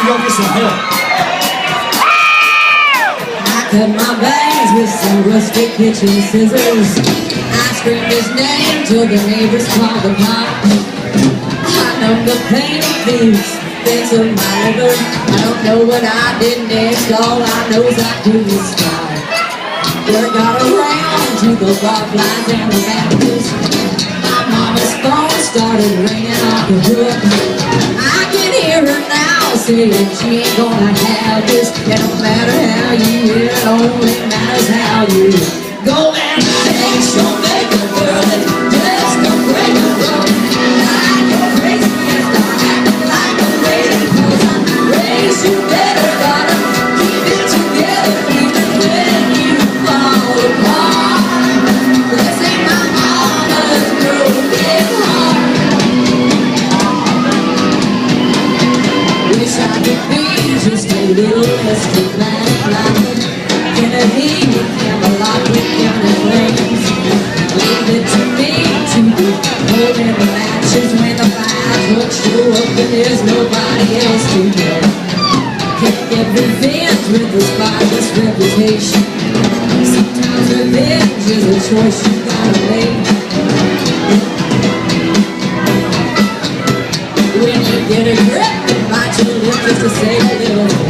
go get some help. I cut my bangs with some rustic kitchen scissors. I screamed his name till the neighbors called the cops. I know the pain it feels, bits of my liver. I don't know what I did next, all I know is I couldn't stop. Word got around to the barflies and the Baptists. My mama's phone started ringing off the hook. I can hear her now saying she ain't gonna have this. It don't matter how you hear, it only matters how you go and face your maker, girl. It's just a break of love. Like a crazy, yes, I'm acting like a lady. 'Cause I'm raised you better, gotta keep it together even when you fall apart. This ain't my mama's broken heart. Wish I could be just a little less dramatic. Can I be with Camelot with counting flames? Leave it to me to be holding the matches when the fireworks show up and there's nobody else to blame. Can't get revenge with a spotless reputation. Sometimes revenge is a choice you gotta make. When you get a grip, bite your lip just to say a little.